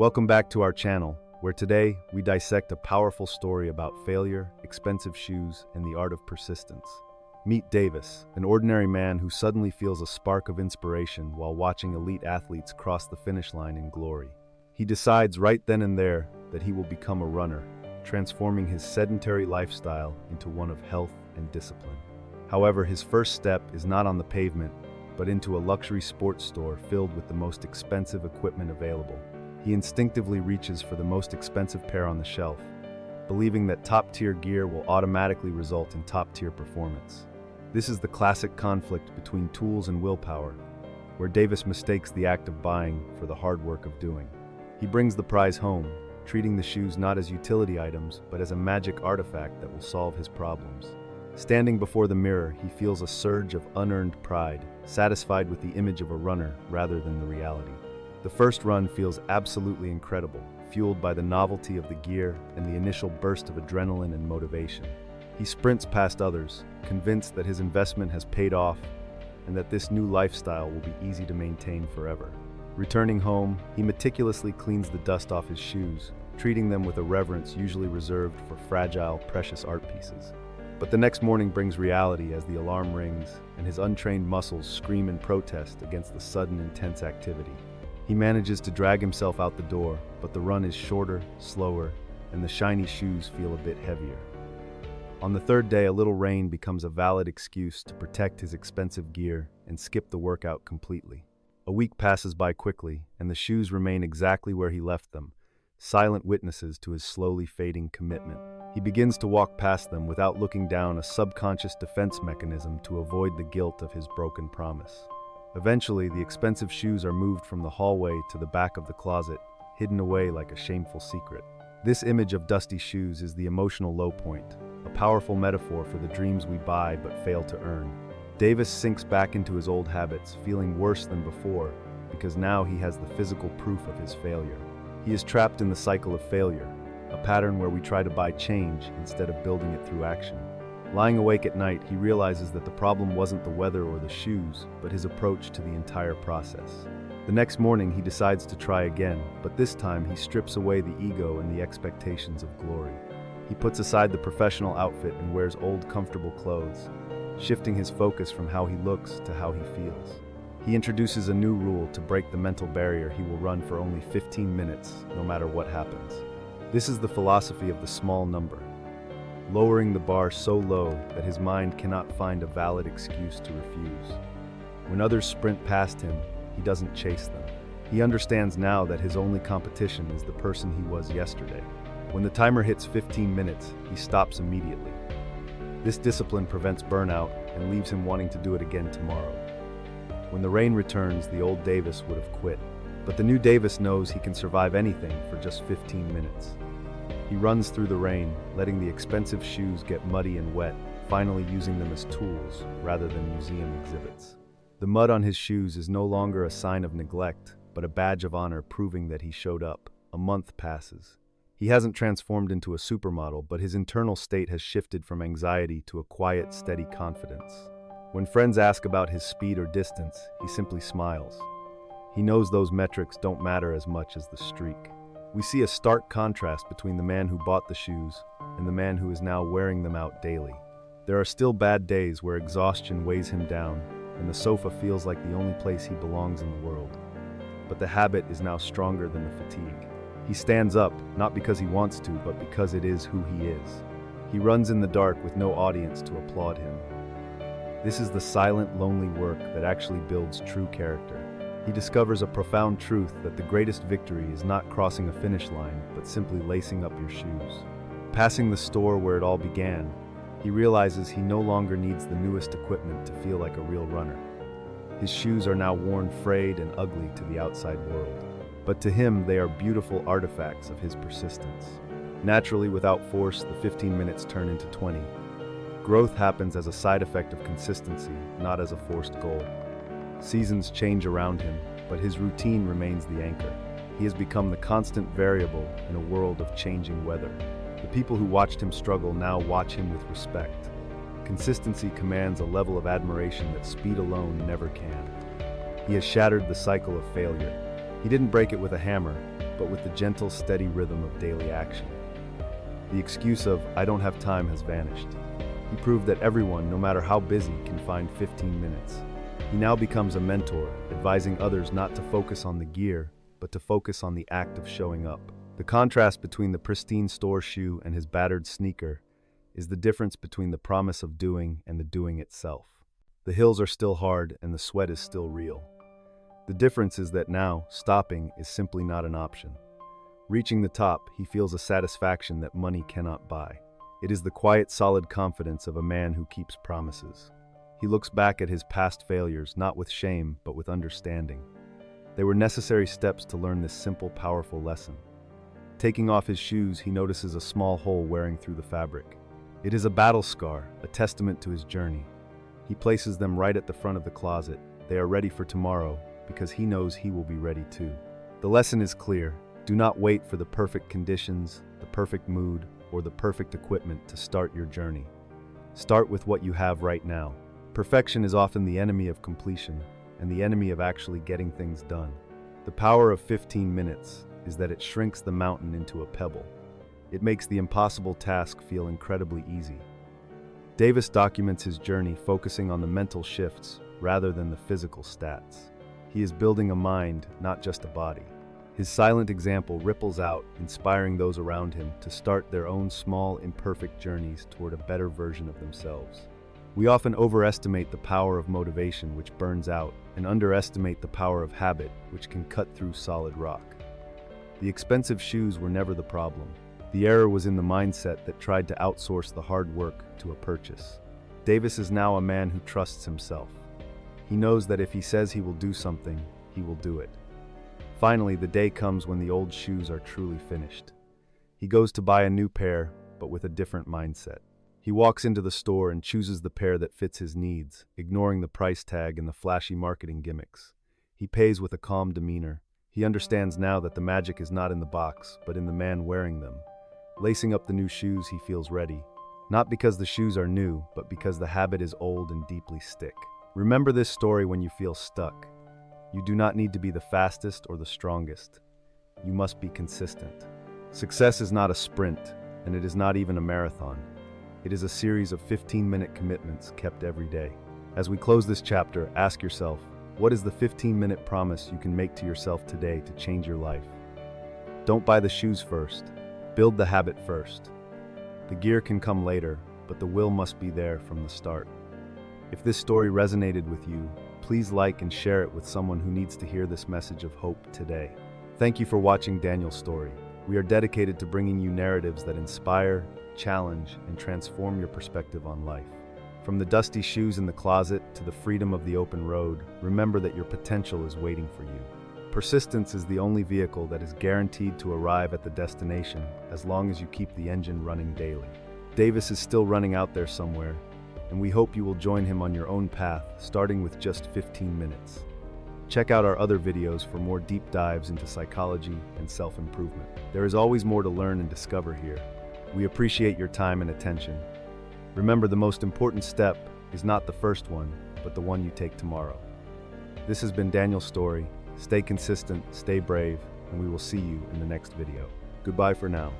Welcome back to our channel, where today we dissect a powerful story about failure, expensive shoes, and the art of persistence. Meet Davis, an ordinary man who suddenly feels a spark of inspiration while watching elite athletes cross the finish line in glory. He decides right then and there that he will become a runner, transforming his sedentary lifestyle into one of health and discipline. However, his first step is not on the pavement, but into a luxury sports store filled with the most expensive equipment available. He instinctively reaches for the most expensive pair on the shelf, believing that top-tier gear will automatically result in top-tier performance. This is the classic conflict between tools and willpower, where Davis mistakes the act of buying for the hard work of doing. He brings the prize home, treating the shoes not as utility items, but as a magic artifact that will solve his problems. Standing before the mirror, he feels a surge of unearned pride, satisfied with the image of a runner rather than the reality. The first run feels absolutely incredible, fueled by the novelty of the gear and the initial burst of adrenaline and motivation. He sprints past others, convinced that his investment has paid off and that this new lifestyle will be easy to maintain forever. Returning home, he meticulously cleans the dust off his shoes, treating them with a reverence usually reserved for fragile, precious art pieces. But the next morning brings reality as the alarm rings and his untrained muscles scream in protest against the sudden, intense activity. He manages to drag himself out the door, but the run is shorter, slower, and the shiny shoes feel a bit heavier. On the third day, a little rain becomes a valid excuse to protect his expensive gear and skip the workout completely. A week passes by quickly, and the shoes remain exactly where he left them, silent witnesses to his slowly fading commitment. He begins to walk past them without looking down, a subconscious defense mechanism to avoid the guilt of his broken promise. Eventually, the expensive shoes are moved from the hallway to the back of the closet, hidden away like a shameful secret. This image of dusty shoes is the emotional low point, a powerful metaphor for the dreams we buy but fail to earn. Davis sinks back into his old habits, feeling worse than before, because now he has the physical proof of his failure. He is trapped in the cycle of failure, a pattern where we try to buy change instead of building it through action. Lying awake at night, he realizes that the problem wasn't the weather or the shoes, but his approach to the entire process. The next morning, he decides to try again, but this time he strips away the ego and the expectations of glory. He puts aside the professional outfit and wears old, comfortable clothes, shifting his focus from how he looks to how he feels. He introduces a new rule to break the mental barrier: he will run for only 15 minutes, no matter what happens. This is the philosophy of the small number, lowering the bar so low that his mind cannot find a valid excuse to refuse. When others sprint past him, he doesn't chase them. He understands now that his only competition is the person he was yesterday. When the timer hits 15 minutes, he stops immediately. This discipline prevents burnout and leaves him wanting to do it again tomorrow. When the rain returns, the old Davis would have quit, but the new Davis knows he can survive anything for just 15 minutes. He runs through the rain, letting the expensive shoes get muddy and wet, finally using them as tools rather than museum exhibits. The mud on his shoes is no longer a sign of neglect, but a badge of honor, proving that he showed up. A month passes. He hasn't transformed into a supermodel, but his internal state has shifted from anxiety to a quiet, steady confidence. When friends ask about his speed or distance, he simply smiles. He knows those metrics don't matter as much as the streak. We see a stark contrast between the man who bought the shoes and the man who is now wearing them out daily. There are still bad days where exhaustion weighs him down and the sofa feels like the only place he belongs in the world. But the habit is now stronger than the fatigue. He stands up, not because he wants to, but because it is who he is. He runs in the dark with no audience to applaud him. This is the silent, lonely work that actually builds true character. He discovers a profound truth that the greatest victory is not crossing a finish line, but simply lacing up your shoes. Passing the store where it all began, he realizes he no longer needs the newest equipment to feel like a real runner. His shoes are now worn, frayed, and ugly to the outside world. But to him, they are beautiful artifacts of his persistence. Naturally, without force, the 15 minutes turn into 20. Growth happens as a side effect of consistency, not as a forced goal. Seasons change around him, but his routine remains the anchor. He has become the constant variable in a world of changing weather. The people who watched him struggle now watch him with respect. Consistency commands a level of admiration that speed alone never can. He has shattered the cycle of failure. He didn't break it with a hammer, but with the gentle, steady rhythm of daily action. The excuse of, "I don't have time," has vanished. He proved that everyone, no matter how busy, can find 15 minutes. He now becomes a mentor, advising others not to focus on the gear, but to focus on the act of showing up. The contrast between the pristine store shoe and his battered sneaker is the difference between the promise of doing and the doing itself. The hills are still hard and the sweat is still real. The difference is that now, stopping is simply not an option. Reaching the top, he feels a satisfaction that money cannot buy. It is the quiet, solid confidence of a man who keeps promises. He looks back at his past failures, not with shame, but with understanding. They were necessary steps to learn this simple, powerful lesson. Taking off his shoes, he notices a small hole wearing through the fabric. It is a battle scar, a testament to his journey. He places them right at the front of the closet. They are ready for tomorrow, because he knows he will be ready too. The lesson is clear. Do not wait for the perfect conditions, the perfect mood, or the perfect equipment to start your journey. Start with what you have right now. Perfection is often the enemy of completion, and the enemy of actually getting things done. The power of 15 minutes is that it shrinks the mountain into a pebble. It makes the impossible task feel incredibly easy. Davis documents his journey, focusing on the mental shifts rather than the physical stats. He is building a mind, not just a body. His silent example ripples out, inspiring those around him to start their own small, imperfect journeys toward a better version of themselves. We often overestimate the power of motivation, which burns out, and underestimate the power of habit, which can cut through solid rock. The expensive shoes were never the problem. The error was in the mindset that tried to outsource the hard work to a purchase. Davis is now a man who trusts himself. He knows that if he says he will do something, he will do it. Finally, the day comes when the old shoes are truly finished. He goes to buy a new pair, but with a different mindset. He walks into the store and chooses the pair that fits his needs, ignoring the price tag and the flashy marketing gimmicks. He pays with a calm demeanor. He understands now that the magic is not in the box, but in the man wearing them. Lacing up the new shoes, he feels ready. Not because the shoes are new, but because the habit is old and deeply stick. Remember this story when you feel stuck. You do not need to be the fastest or the strongest. You must be consistent. Success is not a sprint, and it is not even a marathon. It is a series of 15-minute commitments kept every day. As we close this chapter, ask yourself, what is the 15-minute promise you can make to yourself today to change your life? Don't buy the shoes first. Build the habit first. The gear can come later, but the will must be there from the start. If this story resonated with you, please like and share it with someone who needs to hear this message of hope today. Thank you for watching Daniel's story. We are dedicated to bringing you narratives that inspire, challenge, and transform your perspective on life. From the dusty shoes in the closet to the freedom of the open road, remember that your potential is waiting for you. Persistence is the only vehicle that is guaranteed to arrive at the destination as long as you keep the engine running daily. Davis is still running out there somewhere, and we hope you will join him on your own path, starting with just 15 minutes. Check out our other videos for more deep dives into psychology and self-improvement. There is always more to learn and discover here. We appreciate your time and attention. Remember, the most important step is not the first one, but the one you take tomorrow. This has been Daniel's story. Stay consistent, stay brave, and we will see you in the next video. Goodbye for now.